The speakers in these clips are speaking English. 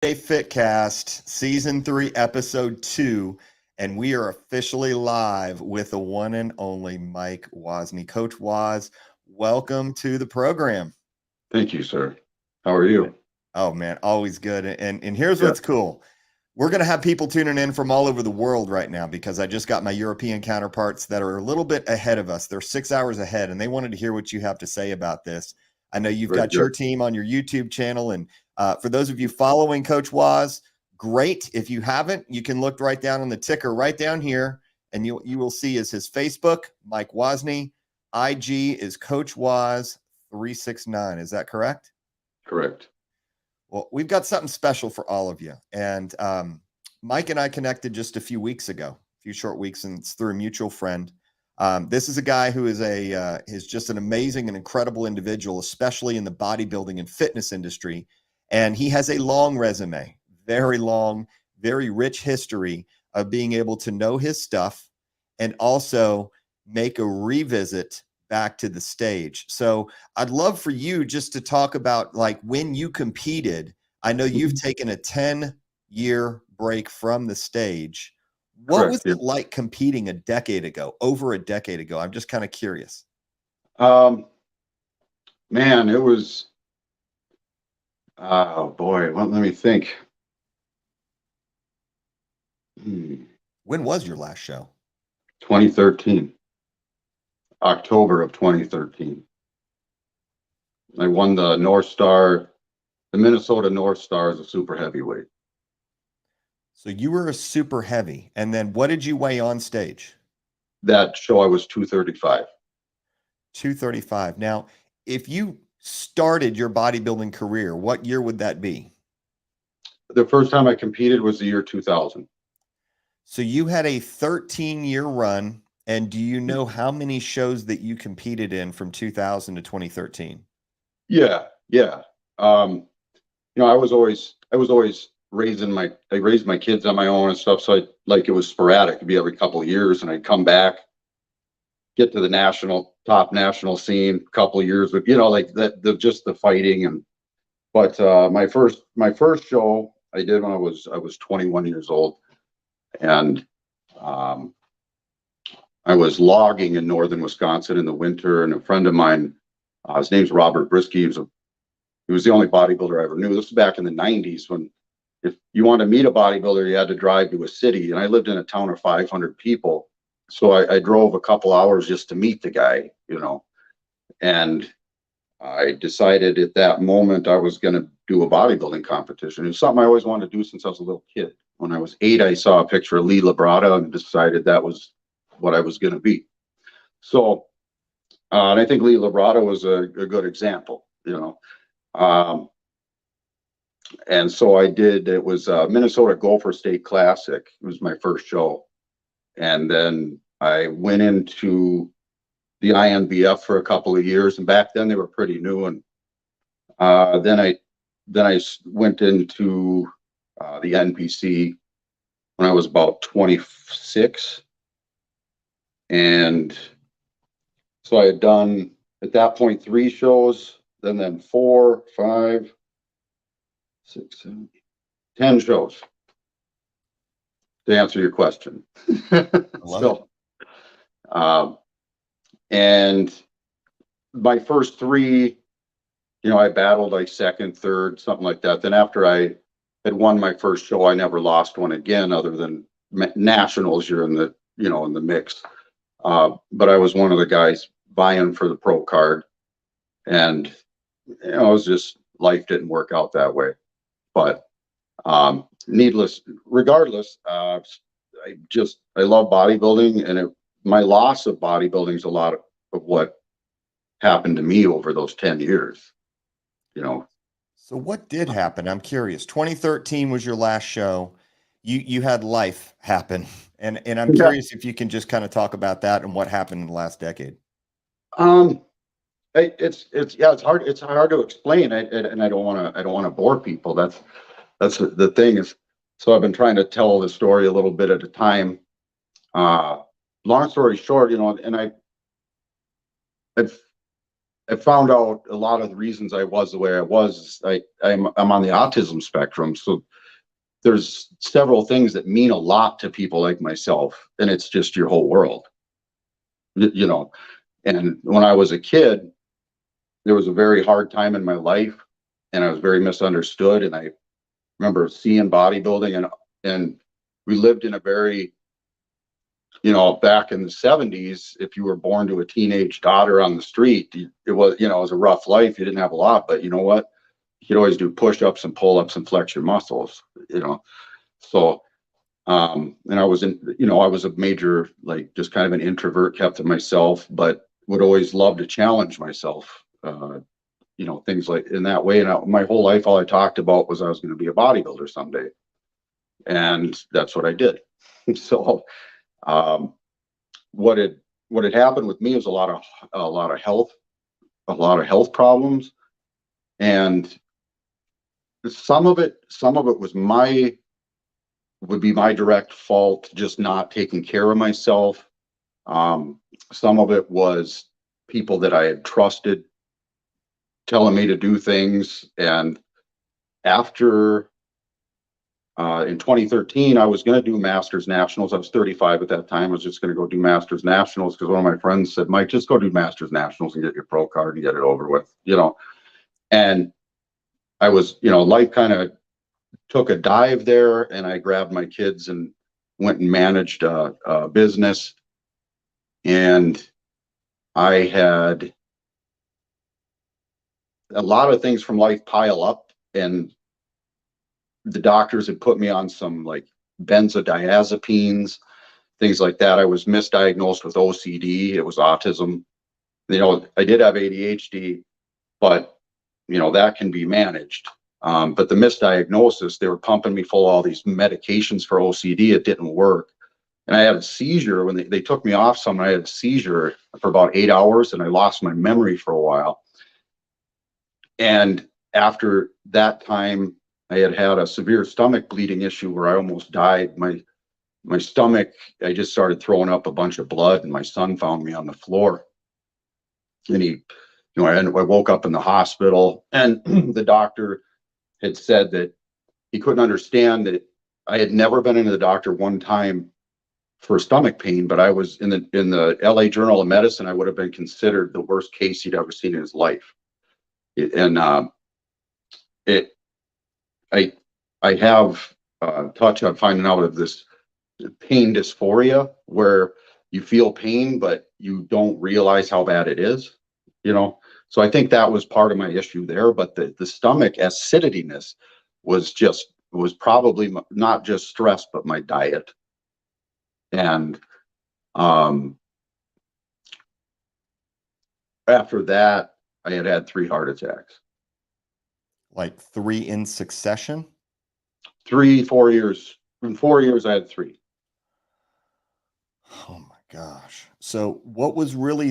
Fitcast, Season 3, Episode 2, and we are officially live with the one and only Mike Wozni. Coach Woz, welcome to the program. Thank you, sir. How are you? Oh, man, always good. And here's Yeah. what's cool. We're going to have people tuning in from all over the world right now because I just got my European counterparts that are a little bit ahead of us. They're 6 hours ahead, and they wanted to hear what you have to say about this. I know you've Very got good. your team on your YouTube channel, and for those of you following Coach Woz, great. If you haven't, you can look right down on the ticker right down here, and you will see is his Facebook, Mike Wozni. IG is Coach Woz 369. Is that correct? Correct. Well, we've got something special for all of you. And Mike and I connected just a few weeks ago, a few short weeks, and it's through a mutual friend. This is a guy who is just an amazing and incredible individual, especially in the bodybuilding and fitness industry. And he has a long resume, very long, very rich history of being able to know his stuff and also make a revisit back to the stage. So I'd love for you just to talk about like when you competed. I know you've taken a 10-year break from the stage. What Correct. was it like competing a decade ago, over a decade ago? I'm just kind of curious. Man, it was, oh boy, well, let me think. When was your last show? 2013, October of 2013. I won the North Star, the Minnesota North Star as a super heavyweight. So you were a super heavy. And then what did you weigh on stage? That show I was 235. 235. Now, if you started your bodybuilding career, what year would that be? The first time I competed was the year 2000. So you had a 13-year run. And do you know how many shows that you competed in from 2000 to 2013? Yeah. You know, I was always I raised my kids on my own and stuff. So it was sporadic. It'd be every couple of years and I'd come back, get to the top national scene, a couple of years, but like just the fighting but my first show I did when I was 21 years old, and I was logging in northern Wisconsin in the winter, and a friend of mine, his name's Robert Brisky. He was the only bodybuilder I ever knew. This was back in the 90s when if you wanted to meet a bodybuilder, you had to drive to a city. And I lived in a town of 500 people. So I drove a couple hours just to meet the guy, and I decided at that moment I was going to do a bodybuilding competition. It was something I always wanted to do since I was a little kid. When I was 8, I saw a picture of Lee Labrada and decided that was what I was going to be. So, and I think Lee Labrada was a good example, and so I did. It was Minnesota Gopher State Classic. It was my first show, and then I went into the INBF for a couple of years. And back then they were pretty new. And then I went into the NPC when I was about 26, and so I had done at that point 3 shows, then 4, 5, 6, 7, 10 shows, to answer your question. So, and my first 3, I battled like second, third, something like that. Then after I had won my first show, I never lost one again, other than nationals. You're in the, in the mix. But I was one of the guys vying for the pro card, and it was just, life didn't work out that way. But regardless, I love bodybuilding, and my loss of bodybuilding is a lot of what happened to me over those 10 years, So what did happen? I'm curious. 2013 was your last show. You had life happen. And I'm curious if you can just kind of talk about that and what happened in the last decade. It's hard to explain, and I don't want to bore people. That's the thing is, so I've been trying to tell the story a little bit at a time. Long story short, and I found out a lot of the reasons I was the way I was. I'm on the autism spectrum, so there's several things that mean a lot to people like myself, and it's just your whole world, you know. And when I was a kid, there was a very hard time in my life, and I was very misunderstood. And I remember seeing bodybuilding, and we lived in a very, back in the 70s, if you were born to a teenage daughter on the street, it was, it was a rough life. You didn't have a lot, but you know what? You could always do push-ups and pull-ups and flex your muscles, So, and I was I was a major, like, just kind of an introvert, kept to myself, but would always love to challenge myself, things like in that way. And my whole life, all I talked about was I was going to be a bodybuilder someday. And that's what I did. So, um, what had happened with me was a lot of health problems, and some of it would be my direct fault, just not taking care of myself. Some of it was people that I had trusted telling me to do things. And after in 2013, I was going to do Masters Nationals. I was 35 at that time. I was just going to go do Masters Nationals because one of my friends said, Mike, just go do Masters Nationals and get your pro card and get it over with, And I was, life kind of took a dive there, and I grabbed my kids and went and managed a business. And I had a lot of things from life pile up, and the doctors had put me on some like benzodiazepines, things like that. I was misdiagnosed with OCD. It was autism. I did have ADHD, but that can be managed. But the misdiagnosis, they were pumping me full of all these medications for OCD. It didn't work. And I had a seizure when they took me off some. I had a seizure for about 8 hours, and I lost my memory for a while. And after that time, I had a severe stomach bleeding issue where I almost died. My stomach, I just started throwing up a bunch of blood, and my son found me on the floor. And I woke up in the hospital, and the doctor had said that he couldn't understand that I had never been into the doctor one time for stomach pain, but I was in the LA Journal of Medicine. I would have been considered the worst case he'd ever seen in his life. I have touch on finding out of this pain dysphoria, where you feel pain, but you don't realize how bad it is, So I think that was part of my issue there. But the stomach acidityness was probably not just stress, but my diet. And after that, I had 3 heart attacks. Like 3 in succession? 4 years. In 4 years, I had 3. Oh my gosh. So what was really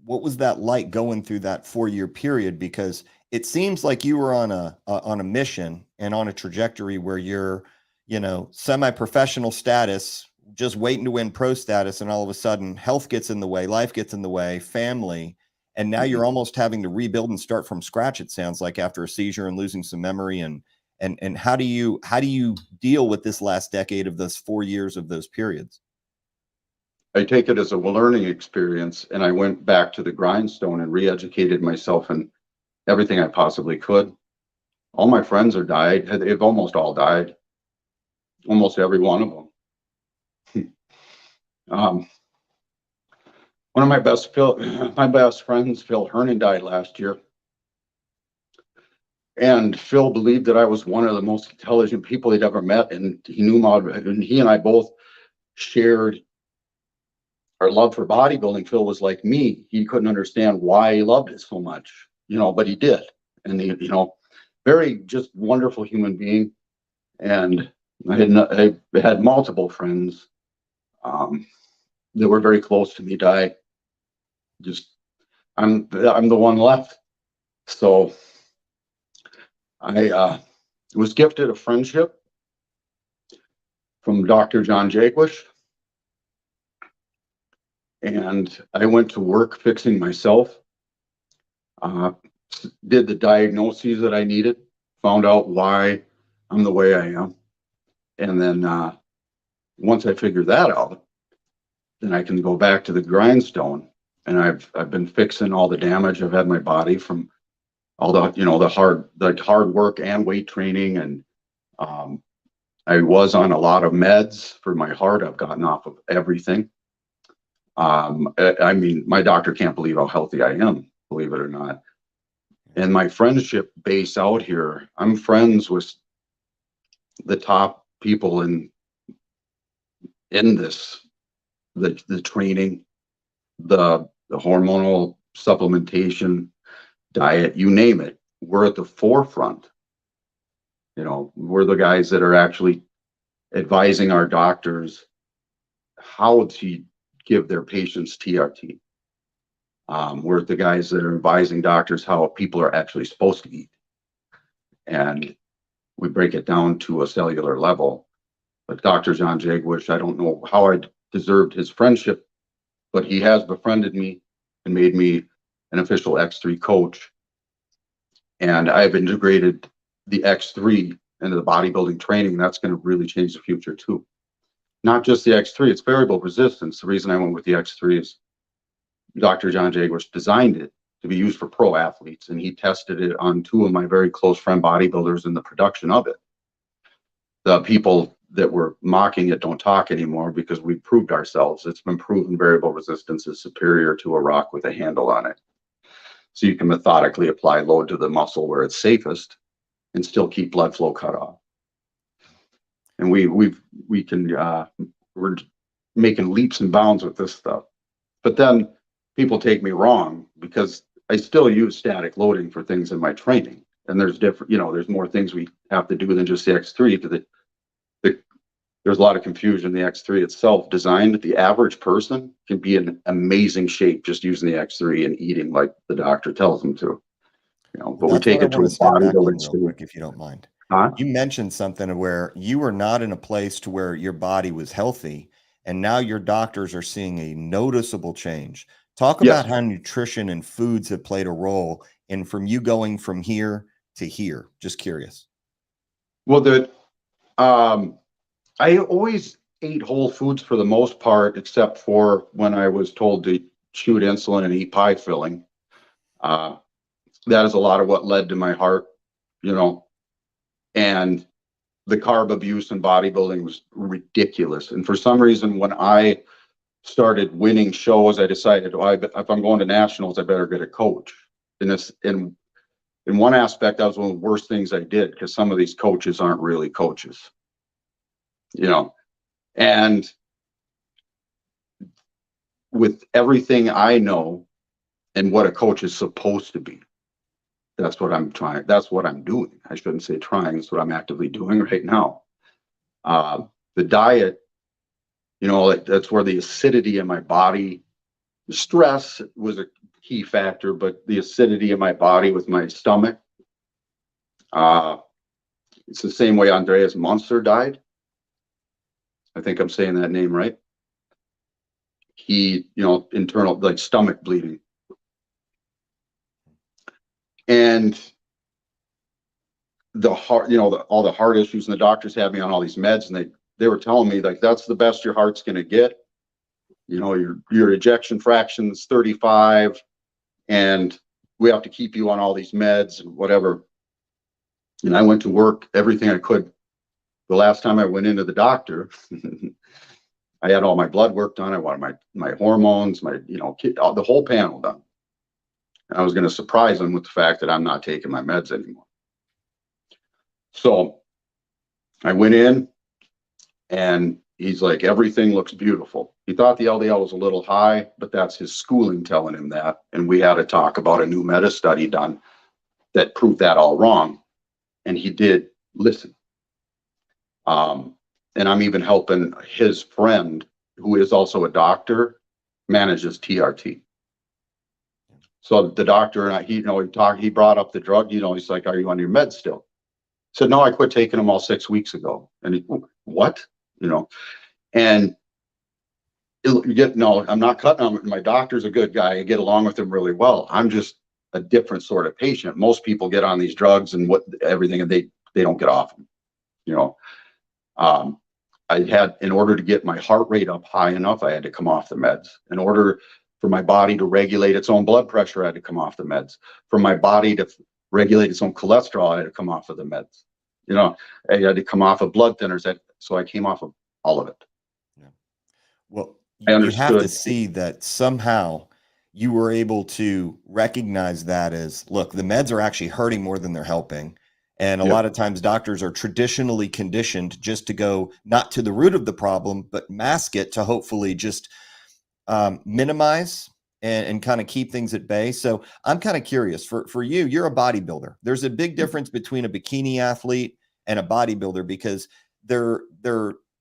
what was that like going through that 4-year period? Because it seems like you were on a mission and on a trajectory where you're, semi-professional status, just waiting to win pro status, and all of a sudden health gets in the way, life gets in the way, family, and now you're almost having to rebuild and start from scratch, it sounds like, after a seizure and losing some memory. And how do you deal with this last decade of those 4 years of those periods? I take it as a learning experience, and I went back to the grindstone and re-educated myself in everything I possibly could. All my friends are died. They've almost all died. Almost every one of them. One of my best friends, Phil Hernan, died last year. And Phil believed that I was one of the most intelligent people he'd ever met, and he knew and he and I both shared our love for bodybuilding. Phil was like me. He couldn't understand why he loved it so much, but he did. And very just wonderful human being. And I had multiple friends that were very close to me die. I'm the one left. So I was gifted a friendship from Dr. John Jaquish. And I went to work fixing myself, uh, did the diagnoses that I needed, found out why I'm the way I am. And then once I figured that out, then I can go back to the grindstone. And I've been fixing all the damage I've had in my body from all the, the hard work and weight training. And um, I was on a lot of meds for my heart. I've gotten off of everything. I mean, my doctor can't believe how healthy I am, believe it or not. And my friendship base out here, I'm friends with the top people in this, the training, the hormonal supplementation, diet, you name it. We're at the forefront. We're the guys that are actually advising our doctors how to give their patients TRT. We're the guys that are advising doctors how people are actually supposed to eat. And we break it down to a cellular level. But Dr. John Jagwish, I don't know how I deserved his friendship, but he has befriended me and made me an official X3 coach. And I've integrated the X3 into the bodybuilding training. That's going to really change the future too. Not just the X3, it's variable resistance. The reason I went with the X3 is Dr. John Jagwish designed it to be used for pro athletes, and he tested it on two of my very close friend bodybuilders in the production of it. The people that were mocking it don't talk anymore because we proved ourselves. It's been proven variable resistance is superior to a rock with a handle on it. So you can methodically apply load to the muscle where it's safest and still keep blood flow cut off. And we're making leaps and bounds with this stuff. But then people take me wrong because I still use static loading for things in my training. And there's different, there's more things we have to do than just the X3 because there's a lot of confusion. The X3 itself designed, the average person can be in amazing shape just using the X3 and eating like the doctor tells them to. But we take it to a bodybuilding real quick, if you don't mind. Huh? You mentioned something where you were not in a place to where your body was healthy, and now your doctors are seeing a noticeable change. Talk Yes. about how nutrition and foods have played a role in from you going from here to here. Just curious. Well, I always ate whole foods for the most part, except for when I was told to shoot insulin and eat pie filling. That is a lot of what led to my heart, and the carb abuse in bodybuilding was ridiculous. And for some reason, when I started winning shows, I decided, if I'm going to nationals, I better get a coach. In one aspect, that was one of the worst things I did because some of these coaches aren't really coaches, and with everything I know and what a coach is supposed to be, that's what I'm trying. That's what I'm doing. I shouldn't say trying. It's what I'm actively doing right now. The diet, that's where the acidity in my body, stress was a key factor, but the acidity in my body with my stomach. It's the same way Andreas Munster died. I think I'm saying that name right. He, internal, like stomach bleeding. And the heart, all the heart issues, and the doctors had me on all these meds, and they were telling me like that's the best your heart's going to get. Your ejection fraction is 35, and we have to keep you on all these meds and whatever. And I went to work everything I could. The last time I went into the doctor, I had all my blood work done. I wanted my hormones, the whole panel done. And I was going to surprise him with the fact that I'm not taking my meds anymore. So I went in, and he's like, everything looks beautiful. He thought the LDL was a little high, but that's his schooling telling him that. And we had a talk about a new meta study done that proved that all wrong. And he did listen. And I'm even helping his friend, who is also a doctor, manages TRT. So the doctor and I, he brought up the drug, he's like, are you on your meds still? I said, no, I quit taking them all 6 weeks ago. And he, what? And No, I'm not cutting them. My doctor's a good guy. I get along with him really well. I'm just a different sort of patient. Most people get on these drugs and everything, and they don't get off them. You know, um, in order to get my heart rate up high enough, I had to come off the meds. In order for my body to regulate its own blood pressure, I had to come off the meds. For my body to regulate its own cholesterol, I had to come off of the meds. You know, I had to come off of blood thinners. So I came off of all of it. Yeah. Well, I you have to understood. see that somehow you were able to recognize that as, look, the meds are actually hurting more than they're helping. And a Yep. lot of times doctors are traditionally conditioned just to go not to the root of the problem, but mask it to hopefully just minimize and kind of keep things at bay. So I'm kind of curious for you, you're a bodybuilder. There's a big difference between a bikini athlete and a bodybuilder because they're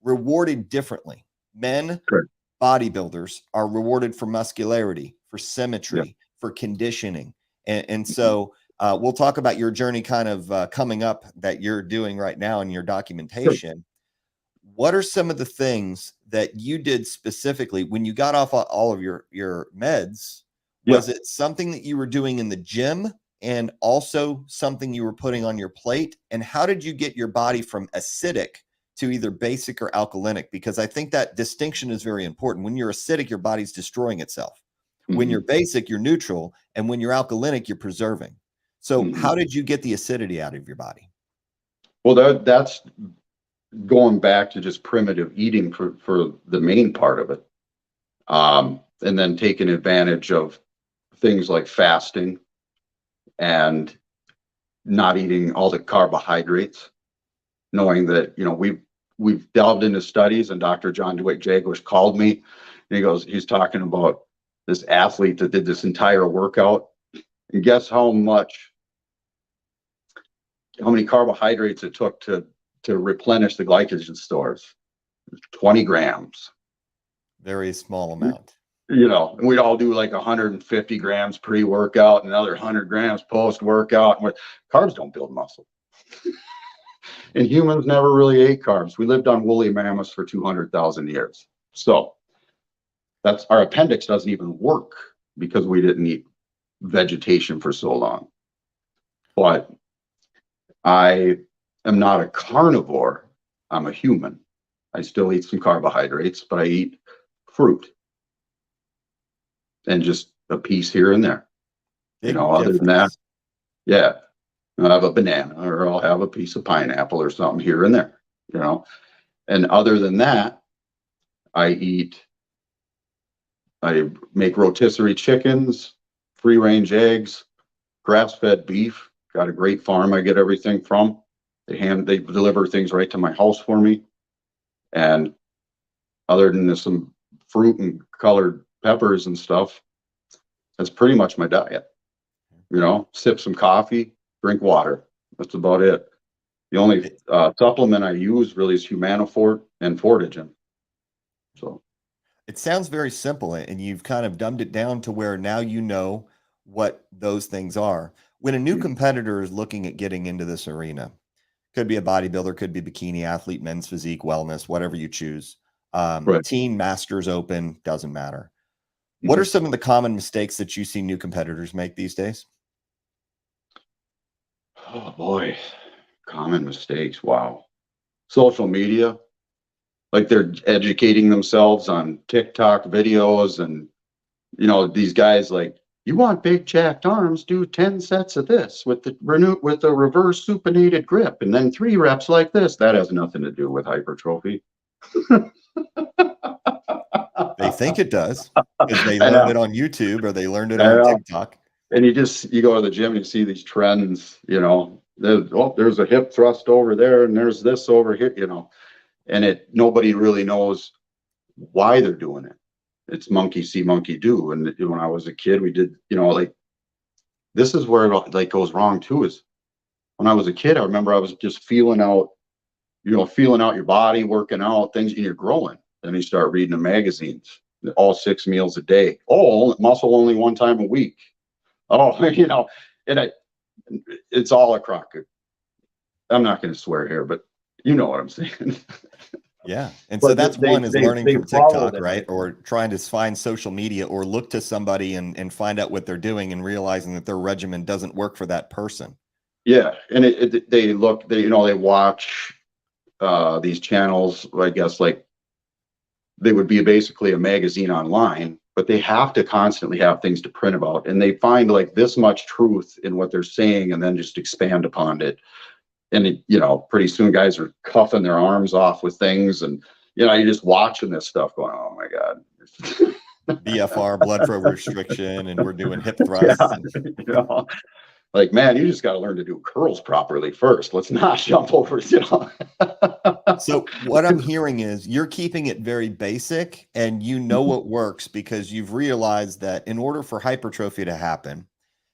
rewarded differently. Men, Correct. bodybuilders are rewarded for muscularity, for symmetry, Yep. for conditioning. And so we'll talk about your journey kind of coming up that you're doing right now in your documentation. What are some of the things that you did specifically when you got off all of your meds? Was it something that you were doing in the gym and also something you were putting on your plate? And how did you get your body from acidic to either basic or alkalinic? Because I think that distinction is very important. When you're acidic, your body's destroying itself. When you're basic, you're neutral. And when you're alkalinic, you're preserving. So how did you get the acidity out of your body? Well, that's going back to just primitive eating for the main part of it. And then taking advantage of things like fasting and not eating all the carbohydrates, knowing that, you know, we've delved into studies, and Dr. John Dwight Jaguars called me and he's talking about this athlete that did this entire workout. And guess how many carbohydrates it took to replenish the glycogen stores? 20 grams. Very small amount. You know, and we'd all do like 150 grams pre-workout and another 100 grams post-workout. Carbs don't build muscle. And humans never really ate carbs. We lived on woolly mammoths for 200,000 years. So that's, our appendix doesn't even work because we didn't eat vegetation for so long. But I am not a carnivore. I'm a human. I still eat some carbohydrates, but I eat fruit and just a piece here and there. Big Other than that, difference. yeah, I'll have a banana or I'll have a piece of pineapple or something here and there, And other than that, I make rotisserie chickens, free range eggs, grass-fed beef. Got a great farm I get everything from. They deliver things right to my house for me. And other than some fruit and colored peppers and stuff, that's pretty much my diet. Sip some coffee, drink water. That's about it. The only supplement I use really is Humanofort and Fortigen. So it sounds very simple, and you've kind of dumbed it down to where now you know what those things are. When a new competitor is looking at getting into this arena, could be a bodybuilder, could be bikini athlete, men's physique, wellness, whatever you choose. right. Teen, masters, open, doesn't matter. What are some of the common mistakes that you see new competitors make these days? Oh boy, common mistakes. Wow. Social media, like they're educating themselves on TikTok videos, and these guys like, you want big jacked arms, do 10 sets of this with the reverse supinated grip, and then 3 reps like this. That has nothing to do with hypertrophy. They think it does because they learned it on YouTube or they learned it on TikTok. And you go to the gym and you see these trends, there's a hip thrust over there and there's this over here, and nobody really knows why they're doing it. It's monkey see, monkey do. And when I was a kid, we did, this is where it goes wrong too, is when I was a kid, I remember I was just feeling out your body, working out things, and you're growing. Then you start reading the magazines, all 6 meals a day. Oh, muscle only 1 time a week. Oh, and it's all a crock. I'm not going to swear here, but you know what I'm saying. Yeah. And so But that's one is learning they from follow TikTok, right? that. Or trying to find social media or look to somebody and find out what they're doing and realizing that their regimen doesn't work for that person. Yeah, and they look, they watch these channels, I guess, like they would be basically a magazine online, but they have to constantly have things to print about, and they find like this much truth in what they're saying and then just expand upon it. And pretty soon guys are cuffing their arms off with things, and you're just watching this stuff going, oh my God. BFR, blood flow restriction, and we're doing hip Yeah, thrusts. And you know, like, man, you just got to learn to do curls properly first. Let's not jump over. so what I'm hearing is you're keeping it very basic and you know what works because you've realized that in order for hypertrophy to happen,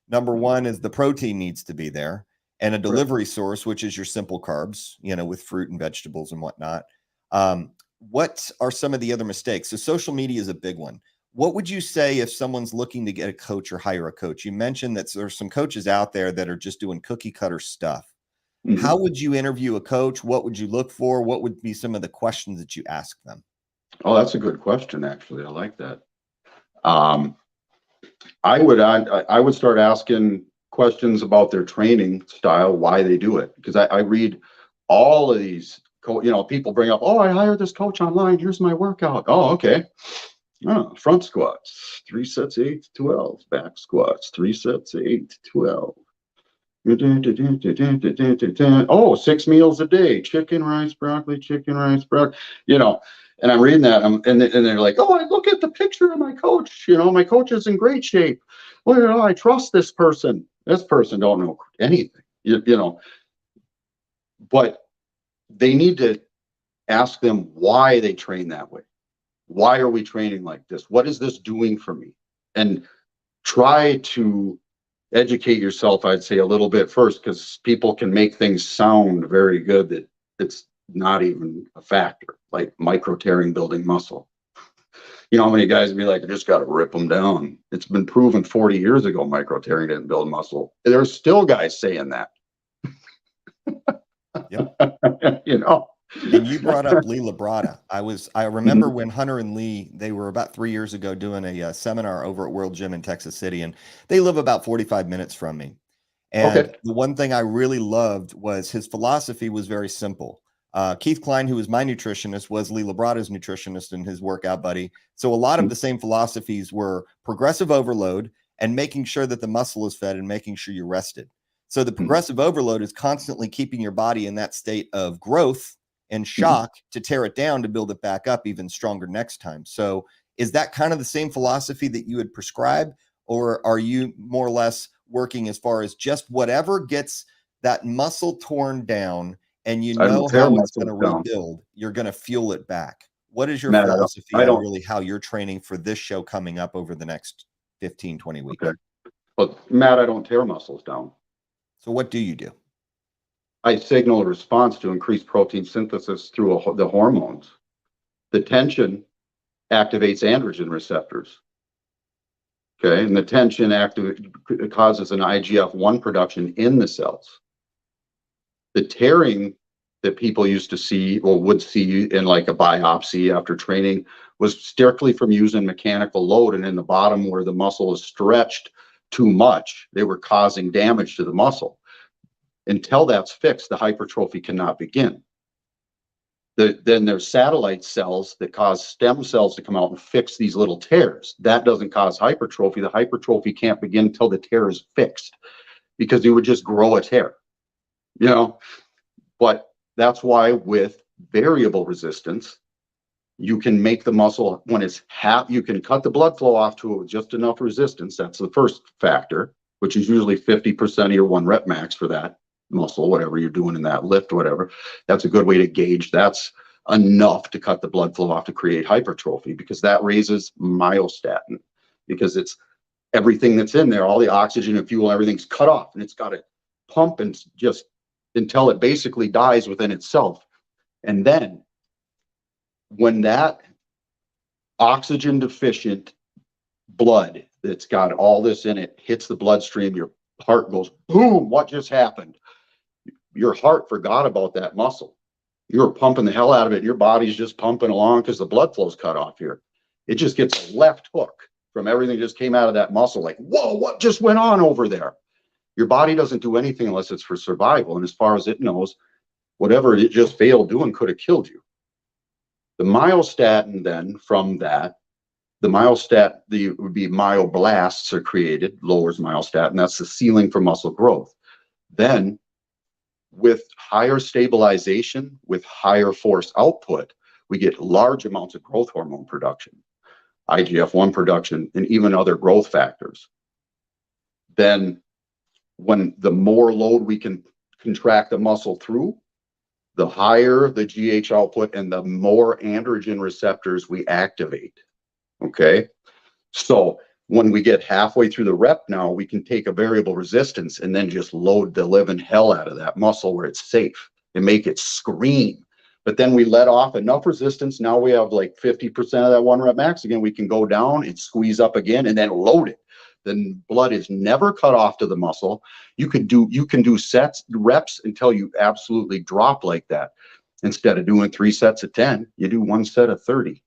number one is the protein needs to be there and a delivery source, which is your simple carbs, with fruit and vegetables and whatnot. What are some of the other mistakes? So social media is a big one. What would you say if someone's looking to get a coach or hire a coach? You mentioned that there's some coaches out there that are just doing cookie cutter stuff. How would you interview a coach? What would you look for? What would be some of the questions that you ask them? Oh, that's a good question, actually. I like that. I would start asking questions about their training style, why they do it, because I read all of these. People bring up, oh, I hired this coach online. Here's my workout. Oh, okay. Oh, front squats, 3 sets, 8 to 12. Back squats, 3 sets, 8 to 12. Oh, 6 meals a day: chicken, rice, broccoli, chicken, rice, broccoli. And I'm reading that, and they're like, oh, I look at the picture of my coach. My coach is in great shape. Well, I trust this person. This person don't know anything. But they need to ask them why they train that way. Why are we training like this? What is this doing for me? And try to educate yourself, I'd say, a little bit first, because people can make things sound very good that it's not even a factor, like micro tearing building muscle. How many guys would be like, I just got to rip them down. It's been proven 40 years ago micro tearing didn't build muscle. There's still guys saying that. Yep. you And you brought up Lee Labrada. I remember when Hunter and Lee, they were about 3 years ago doing a seminar over at World Gym in Texas City, and they live about 45 minutes from me. And Okay. the one thing I really loved was his philosophy was very simple. Keith Klein, who was my nutritionist, was Lee Labrada's nutritionist and his workout buddy. So a lot of the same philosophies were progressive overload and making sure that the muscle is fed and making sure you're rested. So the progressive overload is constantly keeping your body in that state of growth and shock to tear it down to build it back up even stronger next time. So is that kind of the same philosophy that you would prescribe, or are you more or less working as far as just whatever gets that muscle torn down and I don't tear how it's going muscles to down. rebuild, you're going to fuel it back? What is your Matt, philosophy I on don't. really how you're training for this show coming up over the next 15, 20 weeks? Okay. But Matt, I don't tear muscles down. So what do you do? I signal a response to increase protein synthesis through the hormones. The tension activates androgen receptors. Okay, and the tension causes an IGF-1 production in the cells. The tearing that people used to see or would see in like a biopsy after training was strictly from using mechanical load, and in the bottom where the muscle is stretched too much, they were causing damage to the muscle. Until that's fixed, the hypertrophy cannot begin. Then there's satellite cells that cause stem cells to come out and fix these little tears. That doesn't cause hypertrophy. The hypertrophy can't begin until the tear is fixed, because you would just grow a tear, But that's why with variable resistance, you can make the muscle, when it's you can cut the blood flow off to it with just enough resistance. That's the first factor, which is usually 50% of your 1 rep max for that muscle, whatever you're doing in that lift, whatever. That's a good way to gauge. That's enough to cut the blood flow off to create hypertrophy, because that raises myostatin, because it's everything that's in there, all the oxygen and fuel, everything's cut off, and it's got to pump and just until it basically dies within itself. And then when that oxygen deficient blood that's got all this in it hits the bloodstream, your heart goes boom. What just happened? Your heart forgot about that muscle. You're pumping the hell out of it. And your body's just pumping along because the blood flow's cut off here. It just gets a left hook from everything that just came out of that muscle. Like, whoa, what just went on over there? Your body doesn't do anything unless it's for survival. And as far as it knows, whatever it just failed doing could have killed you. The myostatin then from that, would be myoblasts are created, lowers myostatin. That's the ceiling for muscle growth. Then with higher stabilization, with higher force output, we get large amounts of growth hormone production, IGF-1 production, and even other growth factors. Then when the more load we can contract the muscle through, the higher the GH output and the more androgen receptors we activate. Okay. So when we get halfway through the rep now, we can take a variable resistance and then just load the living hell out of that muscle where it's safe and make it scream. But then we let off enough resistance. Now we have like 50% of that 1 rep max. Again, we can go down and squeeze up again and then load it. Then blood is never cut off to the muscle. You can do reps until you absolutely drop like that. Instead of doing 3 sets of 10, you do 1 set of 30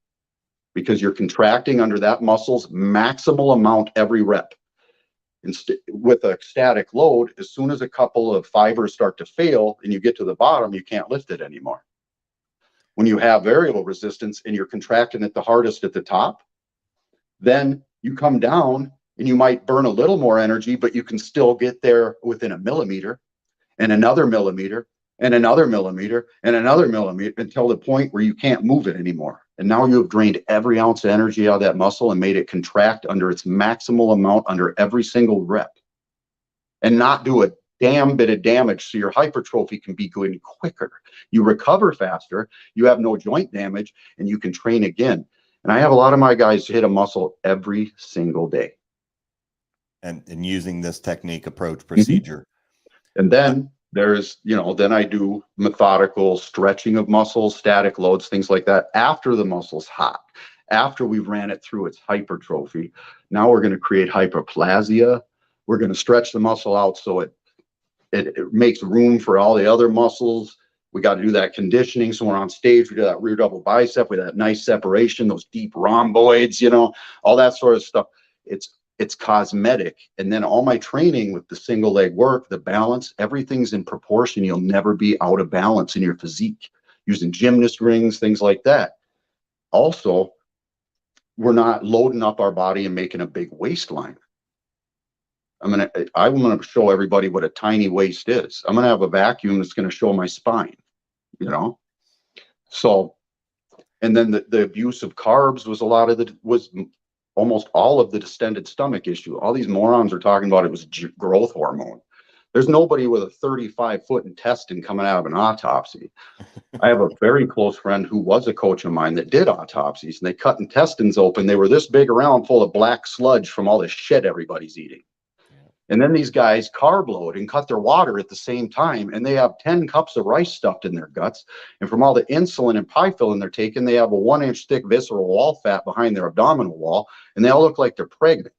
because you're contracting under that muscle's maximal amount every rep. With a static load, as soon as a couple of fibers start to fail and you get to the bottom, you can't lift it anymore. When you have variable resistance and you're contracting it the hardest at the top, then you come down and you might burn a little more energy, but you can still get there within a millimeter and another millimeter and another millimeter and another millimeter until the point where you can't move it anymore. And now you have drained every ounce of energy out of that muscle and made it contract under its maximal amount under every single rep and not do a damn bit of damage so your hypertrophy can be going quicker. You recover faster, you have no joint damage, and you can train again. And I have a lot of my guys hit a muscle every single day. And using this technique, approach, procedure. And then there's, then I do methodical stretching of muscles, static loads, things like that after the muscle's hot, after we've ran it through its hypertrophy. Now we're going to create hyperplasia. We're going to stretch the muscle out so it makes room for all the other muscles. We got to do that conditioning. So when on stage, we do that rear double bicep with that nice separation, those deep rhomboids, all that sort of stuff. It's cosmetic. And then all my training with the single leg work, the balance, everything's in proportion. You'll never be out of balance in your physique using gymnast rings, things like that. Also, we're not loading up our body and making a big waistline. I'm going to show everybody what a tiny waist is. I'm going to have a vacuum that's going to show my spine, So, and then the abuse of carbs was almost all of the distended stomach issue. All these morons are talking about it was growth hormone. There's nobody with a 35-foot intestine coming out of an autopsy. I have a very close friend who was a coach of mine that did autopsies, and they cut intestines open. They were this big around, full of black sludge from all the shit everybody's eating. And then these guys carb load and cut their water at the same time, and they have 10 cups of rice stuffed in their guts. And from all the insulin and pie filling they're taking, they have a 1-inch thick visceral wall fat behind their abdominal wall, and they all look like they're pregnant.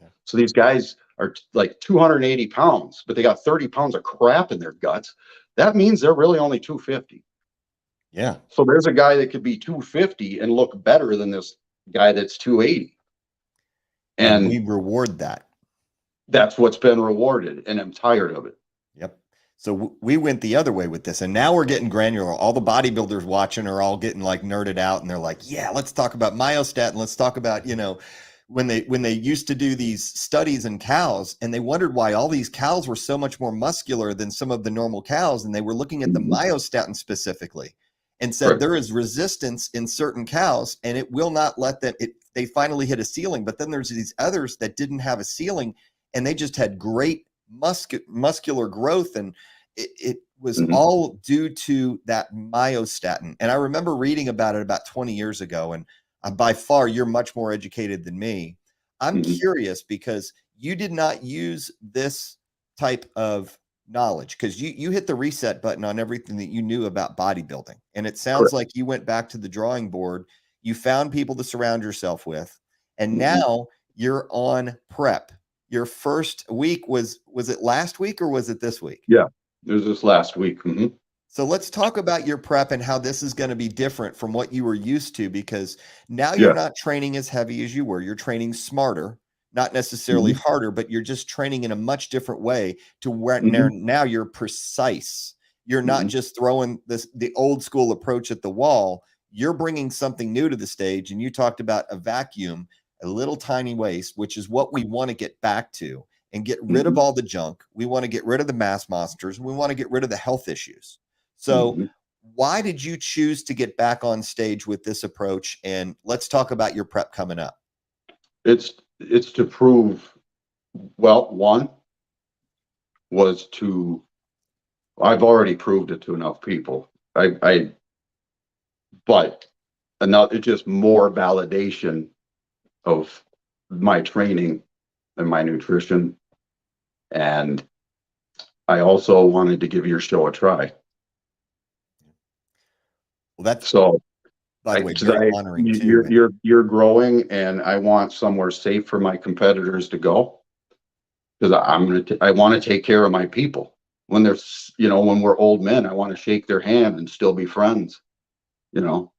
Yeah. So these guys are like 280 pounds, but they got 30 pounds of crap in their guts. That means they're really only 250. Yeah. So there's a guy that could be 250 and look better than this guy that's 280. And we reward that. That's what's been rewarded, and I'm tired of it. Yep. So we went the other way with this, and now we're getting granular. All the bodybuilders watching are all getting like nerded out, and they're like, yeah, let's talk about myostatin. Let's talk about, when they used to do these studies in cows, and they wondered why all these cows were so much more muscular than some of the normal cows. And they were looking at the myostatin specifically and said, there is resistance in certain cows, and it will not let them, they finally hit a ceiling. But then there's these others that didn't have a ceiling, and they just had great muscular growth. And it was all due to that myostatin. And I remember reading about it about 20 years ago. And by far, you're much more educated than me. I'm curious because you did not use this type of knowledge, because you hit the reset button on everything that you knew about bodybuilding. And it sounds like you went back to the drawing board. You found people to surround yourself with. And now you're on prep. Your first week was it last week or was it this week? Yeah, it was this last week. So let's talk about your prep and how this is going to be different from what you were used to, because now you're Yeah. not training as heavy as you were. You're training smarter, not necessarily Hmm. harder, but you're just training in a much different way to where Hmm. now you're precise. You're not Hmm. just throwing the old school approach at the wall. You're bringing something new to the stage. And you talked about a vacuum, a little tiny waste, which is what we want to get back to and get rid of Hmm. all the junk. We want to get rid of the mass monsters. We want to get rid of the health issues. So, Hmm. why did you choose to get back on stage with this approach? And let's talk about your prep coming up. It's to prove, well, one was to, I've already proved it to enough people. But another, it's just more validation of my training and my nutrition. And I also wanted to give your show a try. Well, that's, So by the way, because very honoring too. And you're growing, and I want somewhere safe for my competitors to go, because I want to take care of my people. When there's, when we're old men, I want to shake their hand and still be friends, you know,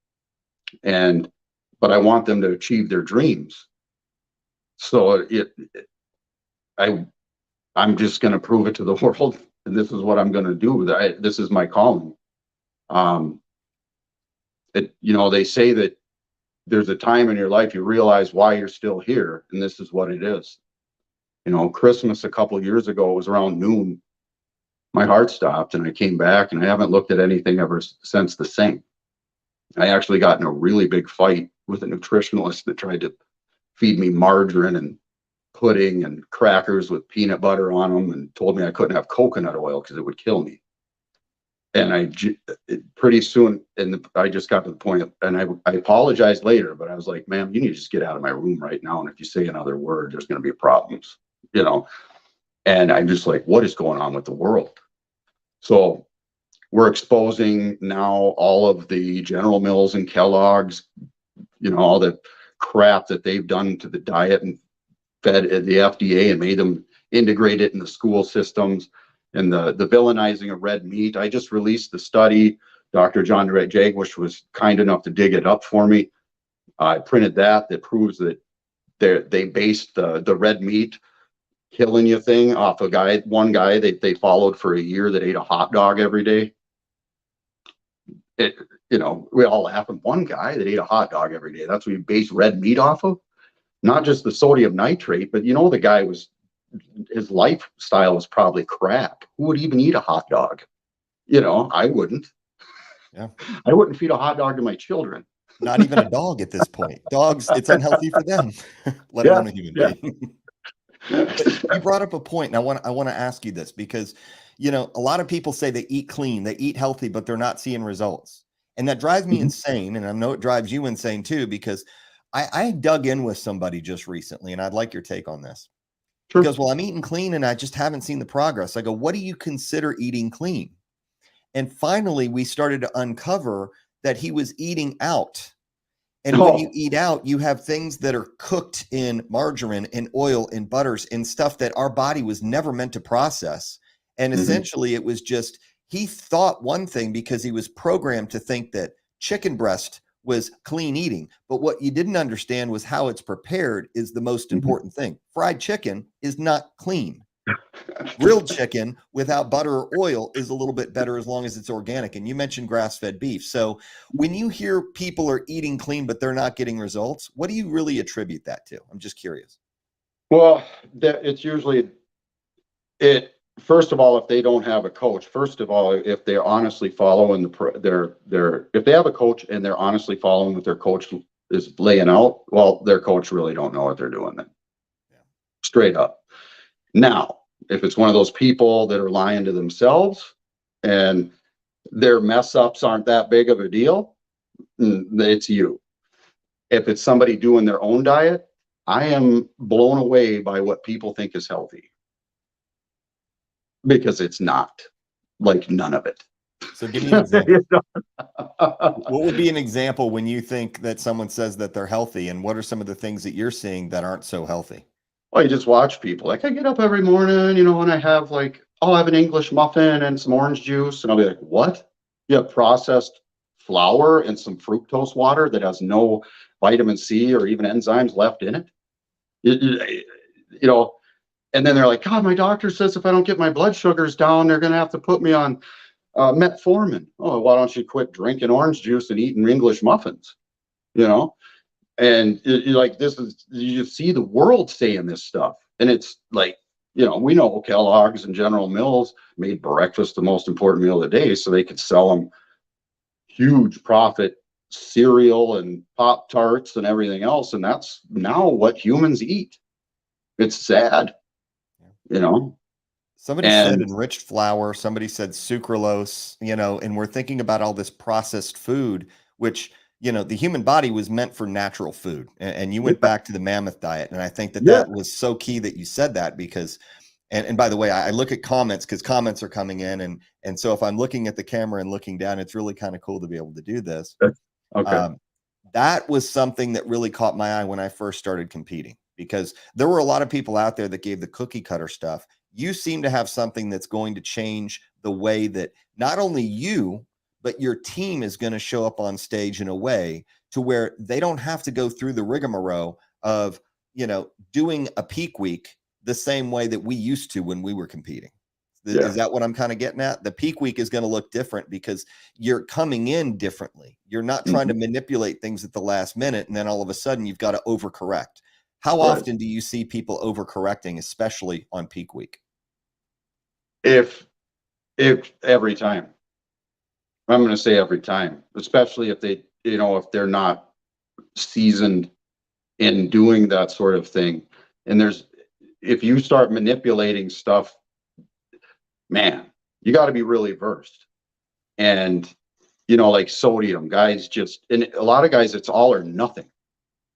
and but I want them to achieve their dreams. So I I'm just going to prove it to the world, and this is what I'm going to do. This is my calling. Um, they say that there's a time in your life you realize why you're still here, and this is what it is. Christmas a couple of years ago, it was around noon. My heart stopped, and I came back, and I haven't looked at anything ever since the same. I actually got in a really big fight with a nutritionalist that tried to feed me margarine and pudding and crackers with peanut butter on them, and told me I couldn't have coconut oil because it would kill me. And pretty soon, and I just got to the point, and I apologized later, but I was like, ma'am, you need to just get out of my room right now. And if you say another word, there's going to be problems, you know? And I'm just like, what is going on with the world? So we're exposing now all of the General Mills and Kellogg's, all the crap that they've done to the diet and fed the FDA and made them integrate it in the school systems, and the villainizing of red meat. I just released the study. Dr. John Jagwish was kind enough to dig it up for me. I printed that proves that they based the red meat killing you thing off one guy they followed for a year that ate a hot dog every day. We all laugh at one guy that ate a hot dog every day. That's what you base red meat off of. Not just the sodium nitrate, but the guy his lifestyle was probably crap. Who would even eat a hot dog? I wouldn't. yeah, I wouldn't feed a hot dog to my children. not even a dog at this point. Dogs, it's unhealthy for them, let Yeah, alone a human yeah. being. But you brought up a point, and I want to ask you this, because a lot of people say they eat clean, they eat healthy, but they're not seeing results, and that drives me Mhm. insane. And I know it drives you insane too, because I dug in with somebody just recently, and I'd like your take on this. He Sure. goes, "Well, I'm eating clean, and I just haven't seen the progress." I go, "What do you consider eating clean?" And finally, we started to uncover that he was eating out. And when you Oh. eat out, you have things that are cooked in margarine and oil and butters and stuff that our body was never meant to process. And Hmm. essentially, it was just he thought one thing because he was programmed to think that chicken breast was clean eating. But what you didn't understand was how it's prepared is the most Hmm. important thing. Fried chicken is not clean. Grilled chicken without butter or oil is a little bit better as long as it's organic. And you mentioned grass-fed beef. So when you hear people are eating clean, but they're not getting results, what do you really attribute that to? I'm just curious. Well, it's usually it. First of all, if they don't have a coach, first of all, if they're honestly following if they have a coach and they're honestly following what their coach is laying out, well, their coach really don't know what they're doing then. Yeah. Straight up. Now, if it's one of those people that are lying to themselves and their mess ups aren't that big of a deal, it's you. If it's somebody doing their own diet, I am blown away by what people think is healthy, because it's not, like, none of it. So give me an example. What would be an example when you think that someone says that they're healthy, and what are some of the things that you're seeing that aren't so healthy? Well, you just watch people. Like, I get up every morning, and I have, like, I'll have an English muffin and some orange juice, and I'll be like, what? you have processed flour and some fructose water that has no vitamin C or even enzymes left in it. You know, and then they're like, God, my doctor says if I don't get my blood sugars down, they're going to have to put me on metformin. Oh, why don't you quit drinking orange juice and eating English muffins? You know, and like this is, you see the world saying this stuff, and it's like, you know, we know Kellogg's and General Mills made breakfast the most important meal of the day so they could sell them huge profit cereal and Pop Tarts and everything else, and that's now what humans eat. It's sad, you know. Somebody said And enriched flour, somebody said sucralose, you know, and we're thinking about all this processed food, which, you know, the human body was meant for natural food. And you went yeah, back to the mammoth diet. And I think that yeah, that was so key that you said that because, and by the way, I look at comments because comments are coming in. And so if I'm looking at the camera and looking down, it's really kind of cool to be able to do this. okay, Um, that was something that really caught my eye when I first started competing because there were a lot of people out there that gave the cookie cutter stuff. You seem to have something that's going to change the way that not only you, but your team is going to show up on stage in a way to where they don't have to go through the rigmarole of, you know, doing a peak week the same way that we used to when we were competing. yeah, Is that what I'm kind of getting at? The peak week is going to look different because you're coming in differently. You're not trying to mhm, manipulate things at the last minute and then all of a sudden you've got to overcorrect. How right. often do you see people overcorrecting, especially on peak week? If every time, I'm going to say every time, especially if they, you know, if they're not seasoned in doing that sort of thing. And there's, if you start manipulating stuff, man, you got to be really versed. And, you know, like sodium, guys just, and a lot of guys, it's all or nothing.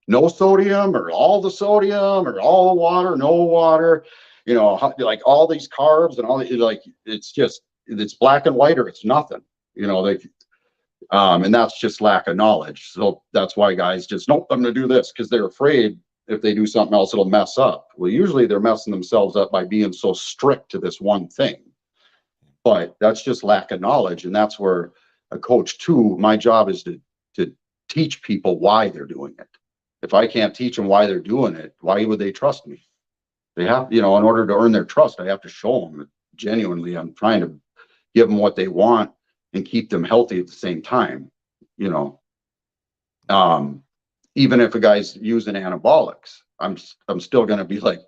No sodium or all the sodium or all the water, no water, you know, like all these carbs and all the, like, it's just, it's black and white or it's nothing, you know, they, and that's just lack of knowledge. So that's why guys just, nope, I'm going to do this because they're afraid if they do something else, it'll mess up. Well, usually they're messing themselves up by being so strict to this one thing. But that's just lack of knowledge. And that's where a coach too, my job is to teach people why they're doing it. If I can't teach them why they're doing it, why would they trust me? They have, you know, in order to earn their trust, I have to show them that genuinely I'm trying to give them what they want and keep them healthy at the same time, you know. Um, Even if a guy's using anabolics, I'm still going to be like,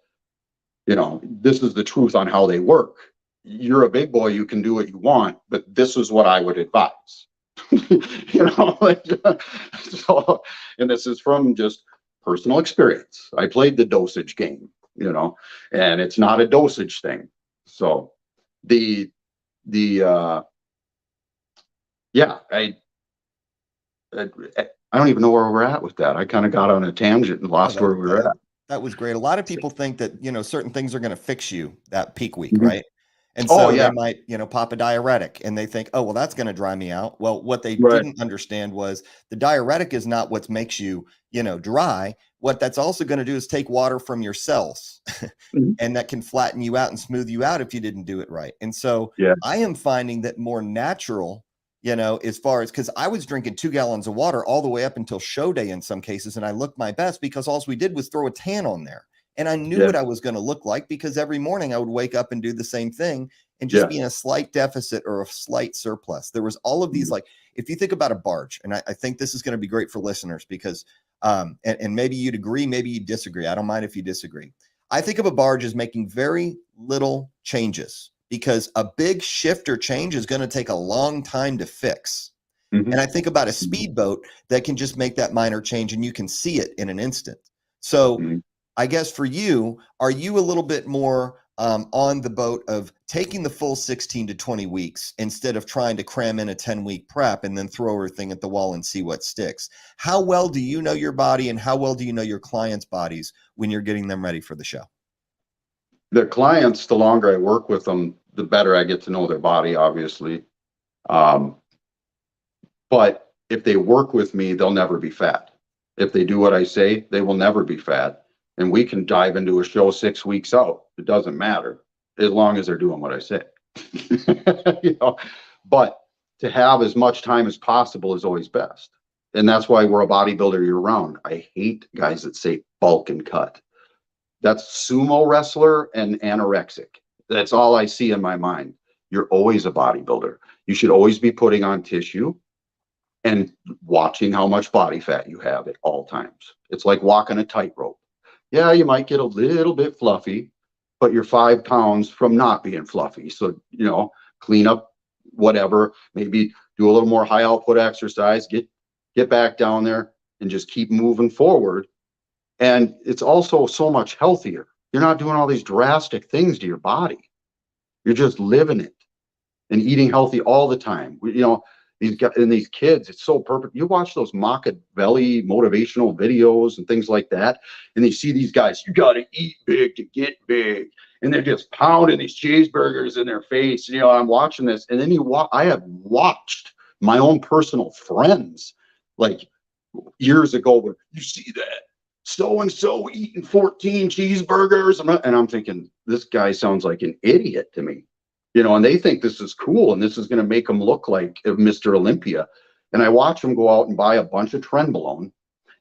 you know, this is the truth on how they work. You're a big boy, you can do what you want, but this is what I would advise. You know, like, so, and this is from just personal experience. I played the dosage game, you know, and it's not a dosage thing. So the yeah, I I don't even know where we're at with that. I kind of got on a tangent and Oh, lost that, where we were that at. that was great. A lot of people think that, you know, certain things are going to fix you that peak week, Mhm. right? And Oh so they yeah, might, you know, pop a diuretic and they think, oh, well, that's going to dry me out. Well, what they right. didn't understand was the diuretic is not what makes you, you know, dry. What that's also going to do is take water from your cells Mhm. and that can flatten you out and smooth you out if you didn't do it right. And so Yeah, I am finding that more natural, you know, as far as because I was drinking 2 gallons of water all the way up until show day in some cases, and I looked my best because all we did was throw a tan on there. And I knew yeah, what I was going to look like because every morning I would wake up and do the same thing and just yeah. be in a slight deficit or a slight surplus. There was all of these, Mhm. like, if you think about a barge, and I think this is going to be great for listeners because, and maybe you'd agree, maybe you disagree. I don't mind if you disagree. I think of a barge as making very little changes because a big shift or change is going to take a long time to fix. And Mhm. I think about a Mhm. speedboat that can just make that minor change and you can see it in an instant. So Mhm. I guess for you, are you a little bit more on the boat of taking the full 16 to 20 weeks instead of trying to cram in a 10-week prep and then throw everything at the wall and see what sticks? How well do you know your body and how well do you know your clients' bodies when you're getting them ready for the show? The clients, the longer I work with them, the better I get to know their body, obviously. Um, but if they work with me, they'll never be fat. If they do what I say, they will never be fat. And we can dive into a show 6 weeks out. It doesn't matter as long as they're doing what I say. You know, but to have as much time as possible is always best. And that's why we're a bodybuilder year round. I hate guys that say bulk and cut. That's sumo wrestler and anorexic. That's all I see in my mind. You're always a bodybuilder. You should always be putting on tissue and watching how much body fat you have at all times. It's like walking a tightrope. Yeah, you might get a little bit fluffy, but you're 5 pounds from not being fluffy. So, you know, clean up whatever, maybe do a little more high output exercise, get back down there and just keep moving forward. And it's also so much healthier. You're not doing all these drastic things to your body. You're just living it and eating healthy all the time. You know, these kids, it's so perfect. You watch those Machiavelli motivational videos and things like that, and they see these guys, you got to eat big to get big. And they're just pounding these cheeseburgers in their face. You know, I'm watching this, and then I have watched my own personal friends, like years ago, where you see that so-and-so eating 14 cheeseburgers. And I'm thinking, this guy sounds like an idiot to me. You know, and they think this is cool and this is going to make them look like Mr. Olympia. And I watch them go out and buy a bunch of Trenbolone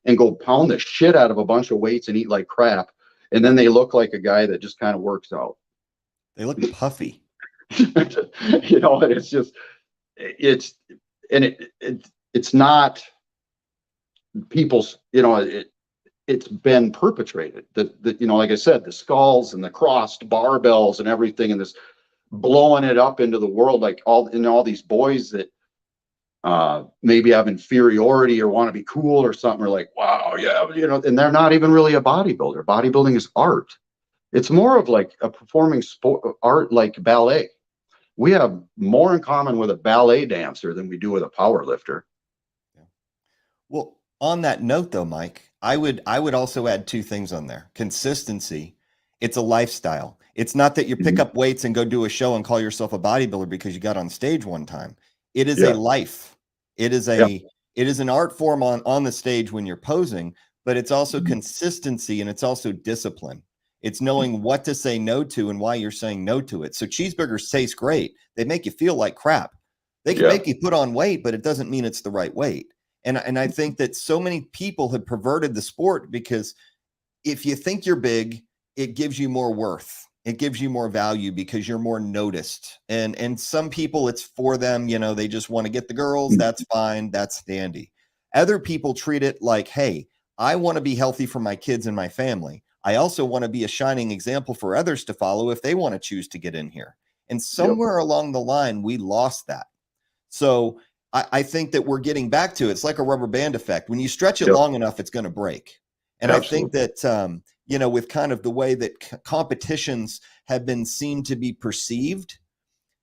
and go pound the shit out of a bunch of weights and eat like crap. And then they look like a guy that just kind of works out. They look puffy. You know, and it's not people's, you know, it's been perpetrated. You know, like I said, the skulls and the crossed barbells and everything, and this blowing it up into the world, like all these boys that maybe have inferiority or want to be cool or something, are like, wow, yeah, you know, and they're not even really a bodybuilder. Bodybuilding is art. It's more of like a performing sport art, like ballet. We have more in common with a ballet dancer than we do with a power lifter. Well, on that note though, Mike, I would also add 2 things on there. Consistency. It's a lifestyle. It's not that you pick up weights and go do a show and call yourself a bodybuilder because you got on stage one time. It is a life. It is it is an art form on the stage when you're posing, but it's also consistency, and it's also discipline. It's knowing what to say no to and why you're saying no to it. So cheeseburgers taste great. They make you feel like crap. They can make you put on weight, but it doesn't mean it's the right weight. And I think that so many people have perverted the sport, because if you think you're big, it gives you more worth. It gives you more value because you're more noticed. And some people, it's for them, you know, they just want to get the girls. That's fine. That's dandy. Other people treat it like, hey, I want to be healthy for my kids and my family. I also want to be a shining example for others to follow if they want to choose to get in here. And somewhere along the line, we lost that. So I think that we're getting back to it. It's like a rubber band effect. When you stretch it long enough, it's going to break. And absolutely. I think that, you know, with kind of the way that competitions have been seen to be perceived,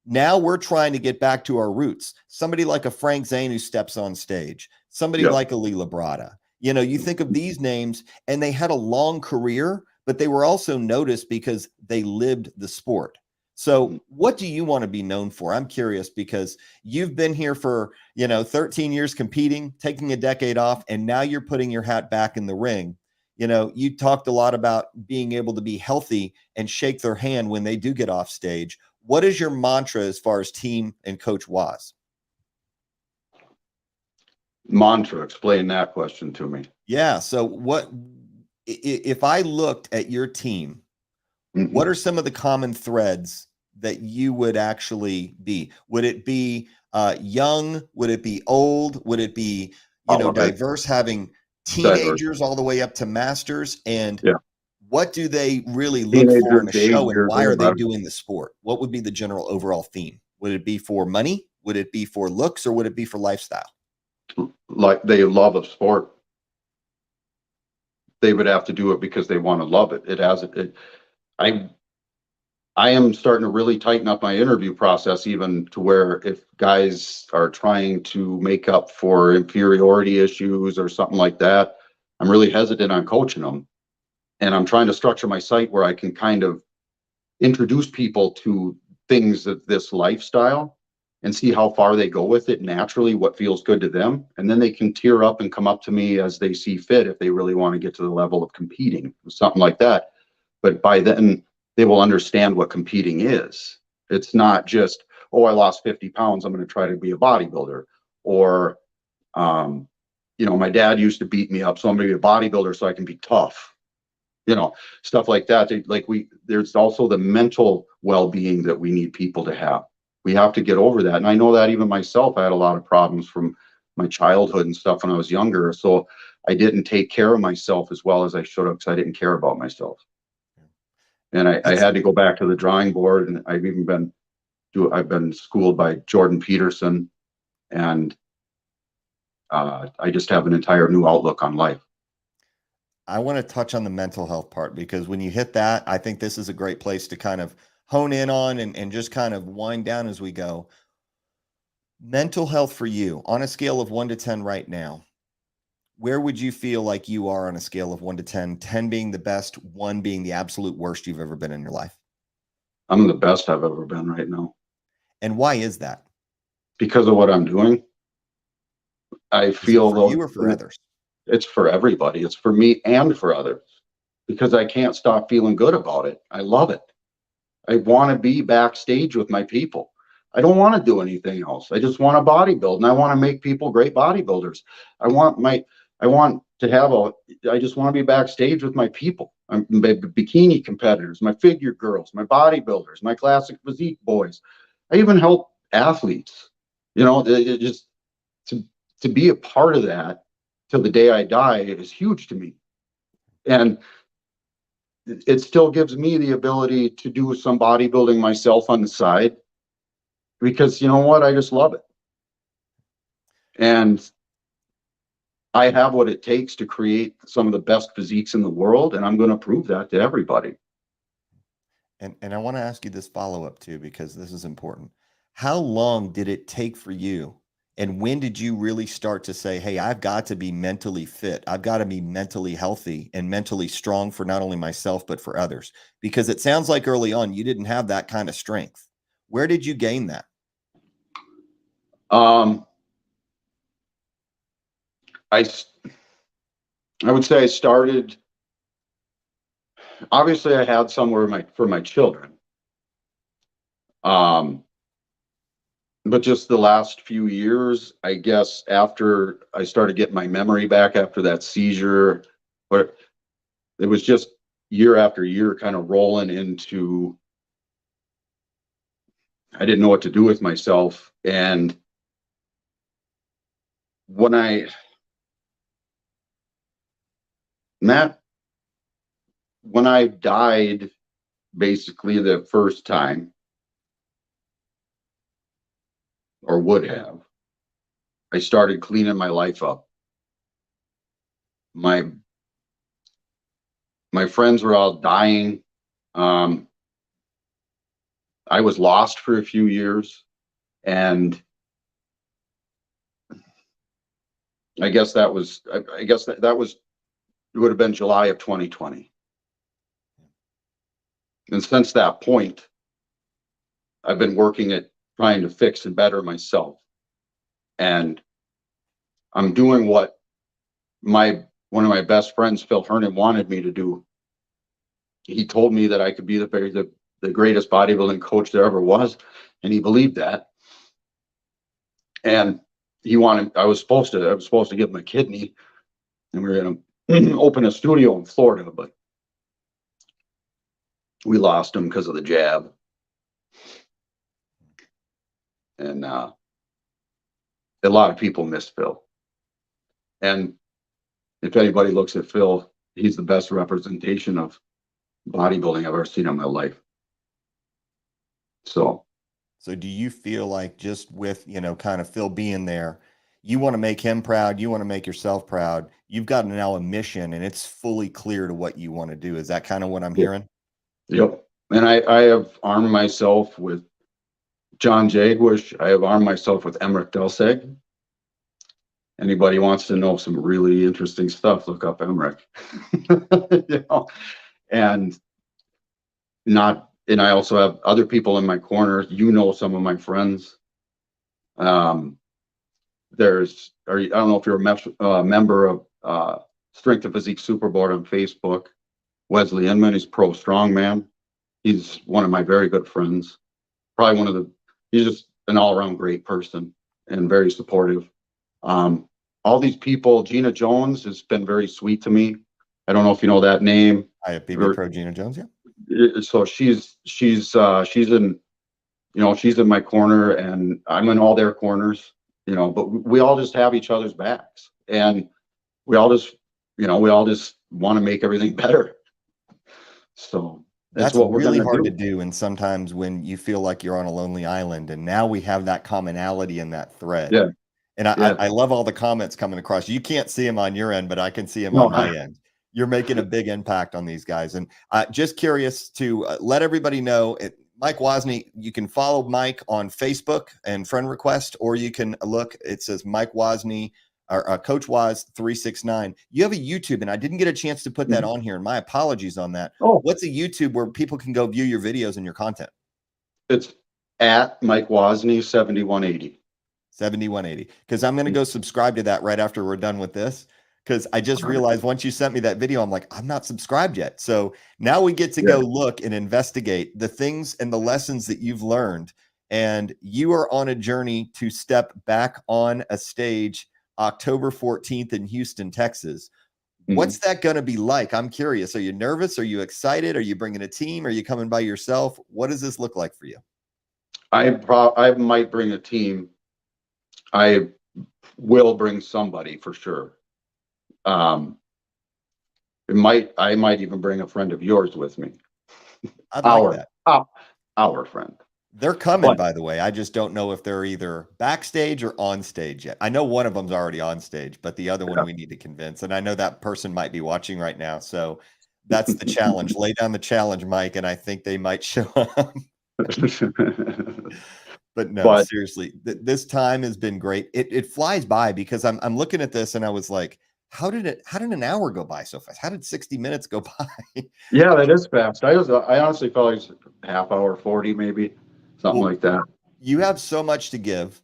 now we're trying to get back to our roots. Somebody like a Frank Zane who steps on stage, somebody like a Lee Labrada. You know, you think of these names, and they had a long career, but they were also noticed because they lived the sport. So what do you want to be known for? I'm curious, because you've been here for, you know, 13 years competing, taking a decade off, and now you're putting your hat back in the ring. You know, you talked a lot about being able to be healthy and shake their hand when they do get off stage. What is your mantra as far as team and Coach Waz? Mantra, explain that question to me. Yeah. So what, if I looked at your team, what are some of the common threads that you would actually be? Would it be young? Would it be old? Would it be, you know, diverse, having teenagers all the way up to masters? And what do they really look for in a show, and why are they doing the sport? What would be the general overall theme? Would it be for money? Would it be for looks? Or would it be for lifestyle? Like, they love a sport. They would have to do it because they want to love it. I am starting to really tighten up my interview process, even to where if guys are trying to make up for inferiority issues or something like that, I'm really hesitant on coaching them. And I'm trying to structure my site where I can kind of introduce people to things of this lifestyle and see how far they go with it naturally, what feels good to them. And then they can tear up and come up to me as they see fit if they really want to get to the level of competing, something like that. But by then, they will understand what competing is. It's not just, oh, I lost 50 pounds, I'm going to try to be a bodybuilder. Or, my dad used to beat me up, so I'm going to be a bodybuilder so I can be tough. Stuff like that. There's also the mental well-being that we need people to have. We have to get over that. And I know that even myself, I had a lot of problems from my childhood and stuff when I was younger. So I didn't take care of myself as well as I should have, because I didn't care about myself. And I had to go back to the drawing board. And I've been schooled by Jordan Peterson, and I just have an entire new outlook on life. I want to touch on the mental health part, because when you hit that, I think this is a great place to kind of hone in on and just kind of wind down as we go. Mental health for you on a scale of 1 to 10 right now, where would you feel like you are on a scale of 1 to 10, 10 being the best, 1 being the absolute worst you've ever been in your life? I'm the best I've ever been right now. And why is that? Because of what I'm doing. I feel for you or for others? It's for everybody. It's for me and for others, because I can't stop feeling good about it. I love it. I want to be backstage with my people. I don't want to do anything else. I just want to bodybuild, and I want to make people great bodybuilders. I just want to be backstage with my people. My bikini competitors, my figure girls, my bodybuilders, my classic physique boys. I even help athletes. It just to be a part of that till the day I die is huge to me. And it still gives me the ability to do some bodybuilding myself on the side, because you know what? I just love it. And I have what it takes to create some of the best physiques in the world, and I'm going to prove that to everybody. And I want to ask you this follow-up too, because this is important. How long did it take for you? And when did you really start to say, hey, I've got to be mentally fit. I've got to be mentally healthy and mentally strong for not only myself, but for others? Because it sounds like early on, you didn't have that kind of strength. Where did you gain that? I would say I started, obviously I had somewhere for my children. But just the last few years, I guess, after I started getting my memory back after that seizure, but it was just year after year kind of rolling into, I didn't know what to do with myself. And when I died, basically the first time, or would have, I started cleaning my life up. My friends were all dying. I was lost for a few years, and I guess that was it would have been July of 2020. And since that point, I've been working at trying to fix and better myself. And I'm doing what one of my best friends, Phil Hernan, wanted me to do. He told me that I could be the greatest bodybuilding coach there ever was, and he believed that. And I was supposed to give him a kidney, and we were going to open a studio in Florida, but we lost him because of the jab. And a lot of people miss Phil. And if anybody looks at Phil, he's the best representation of bodybuilding I've ever seen in my life. So do you feel like, just with, kind of Phil being there, you want to make him proud, you want to make yourself proud, you've got now a mission, and it's fully clear to what you want to do? Is that kind of what I'm hearing? Yep. And I have armed myself with John Jaguish. I have armed myself with Emmerich Delseg. Anybody wants to know some really interesting stuff, look up Emmerich. And I also have other people in my corner. Some of my friends. I don't know if you're a member of Strength and Physique Superboard on Facebook. Wesley Inman is pro strongman. He's one of my very good friends. Probably one of the he's just an all around great person and very supportive. All these people, Gina Jones has been very sweet to me. I don't know if you know that name. I have BB Pro Gina Jones. Yeah. So she's in, she's in my corner and I'm in all their corners, but we all just have each other's backs and we all just want to make everything better. So that's what we're really gonna hard do. to do. And sometimes when you feel like you're on a lonely island, and now we have that commonality in that thread. Yeah. And Yeah. I love all the comments coming across. You can't see them on your end, but I can see them No, on my end. You're making a big impact on these guys. And just curious to let everybody know, Mike Wozni, you can follow Mike on Facebook and friend request, or you can look, it says Mike Wozni or Coach Woz 369. You have a YouTube, and I didn't get a chance to put that on here, and my apologies on that. Oh, What's a YouTube where people can go view your videos and your content? it's at Mike Wozni 7180. 7180. Because I'm going to go subscribe to that right after we're done with this. Because I just realized once you sent me that video, I'm like, I'm not subscribed yet. So now we get to go look and investigate the things and the lessons that you've learned. And you are on a journey to step back on a stage October 14th in Houston, Texas. What's that going to be like? I'm curious. Are you nervous? Are you excited? Are you bringing a team? Are you coming by yourself? What does this look like for you? I might bring a team. I will bring somebody for sure. I might even bring a friend of yours with me. I'd like that. Our friend. They're coming, by the way. I just don't know if they're either backstage or on stage yet. I know one of them's already on stage, but the other one we need to convince. And I know that person might be watching right now. So that's the challenge. Lay down the challenge, Mike, and I think they might show up. But no, seriously, this time has been great. It flies by because I'm looking at this and I was like, how did an hour go by so fast? How did 60 minutes go by? Yeah, that is fast. I honestly felt like it was half hour, 40 maybe, something like that. You have so much to give.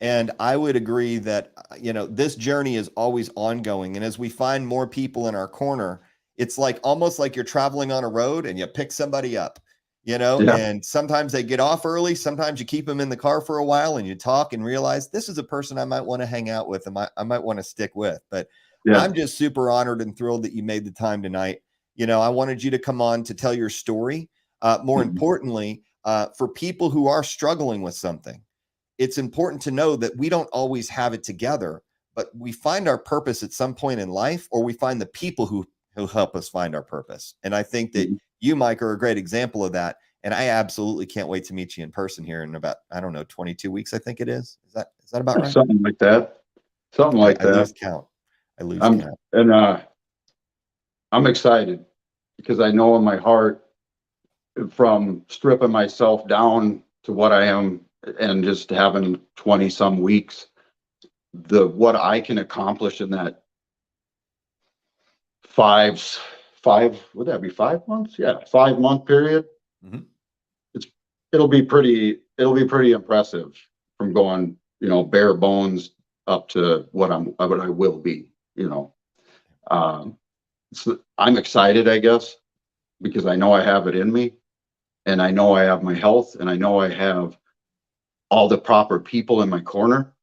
And I would agree that, this journey is always ongoing. And as we find more people in our corner, it's like almost like you're traveling on a road and you pick somebody up, and sometimes they get off early. Sometimes you keep them in the car for a while and you talk and realize this is a person I might want to hang out with and I might want to stick with. But I'm just super honored and thrilled that you made the time tonight. I wanted you to come on to tell your story. More importantly, for people who are struggling with something, it's important to know that we don't always have it together, but we find our purpose at some point in life, or we find the people who help us find our purpose. And I think that you, Mike, are a great example of that. And I absolutely can't wait to meet you in person here in about, 22 weeks, I think it is. Is that about right? Something like that. Something like that. I lose count. And I'm excited because I know in my heart, from stripping myself down to what I am and just having 20 some weeks, what I can accomplish in that would that be 5 months? Yeah, 5 month period. It'll be pretty impressive from going, bare bones up to what I will be, So I'm excited, I guess, because I know I have it in me and I know I have my health and I know I have all the proper people in my corner.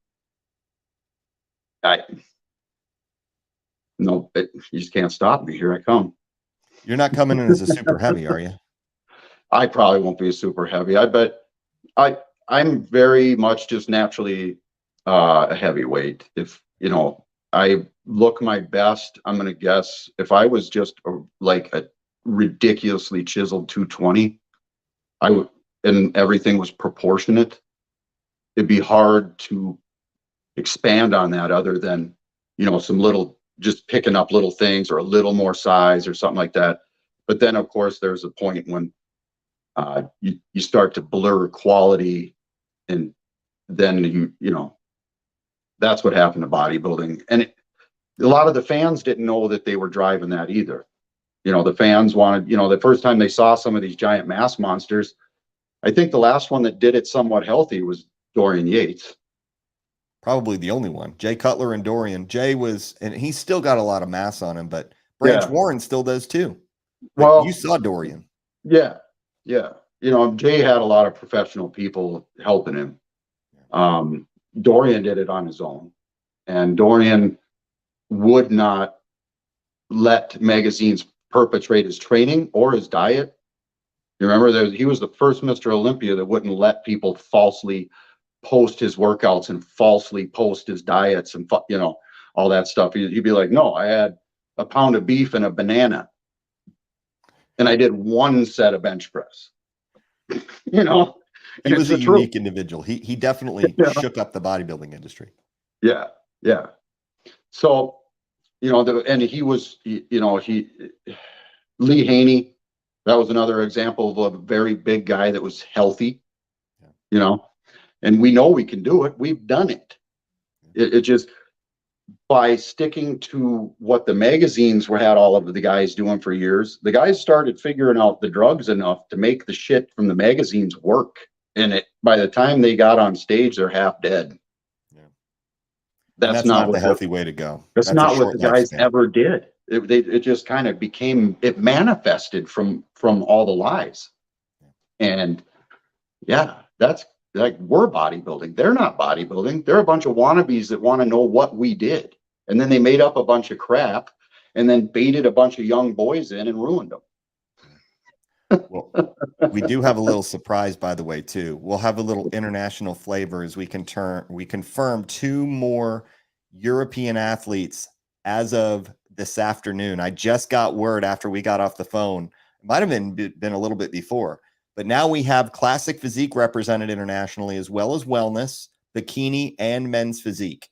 You just can't stop me. Here I come. You're not coming in as a super heavy, are you? I probably won't be a super heavy. I bet I'm very much just naturally a heavyweight. If I look my best, I'm gonna guess if I was just like a ridiculously chiseled 220, I would, and everything was proportionate, it'd be hard to expand on that other than some little, just picking up little things or a little more size or something like that. But then of course there's a point when you start to blur quality, and then that's what happened to bodybuilding. And a lot of the fans didn't know that they were driving that either. The fans wanted, the first time they saw some of these giant mass monsters, I think the last one that did it somewhat healthy was Dorian Yates. Probably the only one. Jay Cutler and Dorian. Jay was, and he's still got a lot of mass on him, but Branch Warren still does too. But you saw Dorian. Yeah. Jay had a lot of professional people helping him. Dorian did it on his own, and Dorian would not let magazines perpetrate his training or his diet. You remember that he was the first Mr. Olympia that wouldn't let people falsely post his workouts and falsely post his diets and all that stuff. He'd be like, no, I had a pound of beef and a banana, and I did one set of bench press. He was a unique individual. He definitely shook up the bodybuilding industry. Yeah. So, and he was, Lee Haney, that was another example of a very big guy that was healthy, and we know we can do it. We've done it. It just, by sticking to what the magazines had all of the guys doing for years, the guys started figuring out the drugs enough to make the shit from the magazines work. And by the time they got on stage, they're half dead. Yeah. That's not the healthy way to go. That's not what the guys ever did. It just kind of it manifested from all the lies. And that's like, we're bodybuilding. They're not bodybuilding. They're a bunch of wannabes that want to know what we did. And then they made up a bunch of crap and then baited a bunch of young boys in and ruined them. Well, we do have a little surprise, by the way, too. We'll have a little international flavor as we confirm 2 more European athletes as of this afternoon. I just got word after we got off the phone. It might have been a little bit before, but now we have classic physique represented internationally, as well as wellness, bikini, and men's physique.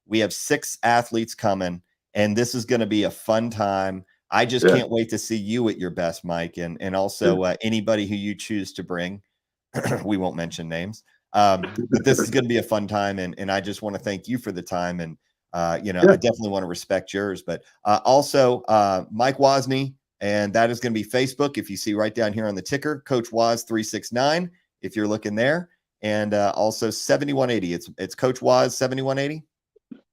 We have 6 athletes coming, and this is going to be a fun time. I just can't wait to see you at your best, Mike, and also anybody who you choose to bring. We won't mention names, but this is going to be a fun time, and I just want to thank you for the time, and I definitely want to respect yours. But also Mike Wozni, and that is going to be Facebook. If you see right down here on the ticker, Coach Woz 369, if you're looking there, and also 7180. It's Coach Woz 7180.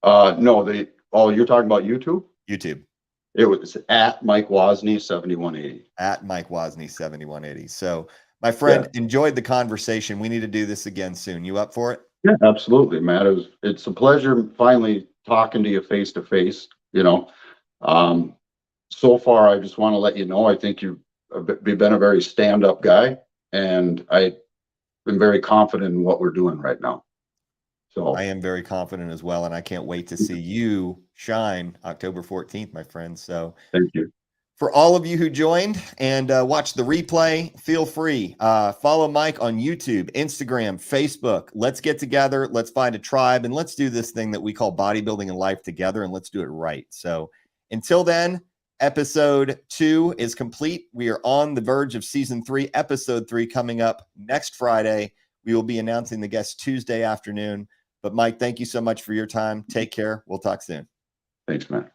No, you're talking about YouTube. It was at Mike Wozni 7180. At Mike Wozni 7180. So, my friend, enjoyed the conversation. We need to do this again soon. You up for it? Yeah, absolutely, Matt. It's a pleasure finally talking to you face to face. So far, I just want to let you know, I think you've been a very stand-up guy, and I've been very confident in what we're doing right now. So I am very confident as well, and I can't wait to see you shine October 14th, my friend. So thank you. For all of you who joined and watched the replay, feel free. Follow Mike on YouTube, Instagram, Facebook. Let's get together. Let's find a tribe, and let's do this thing that we call bodybuilding and life together, and let's do it right. So until then, episode 2 is complete. We are on the verge of season 3, episode 3 coming up next Friday. We will be announcing the guests Tuesday afternoon. But Mike, thank you so much for your time. Take care. We'll talk soon. Thanks, man.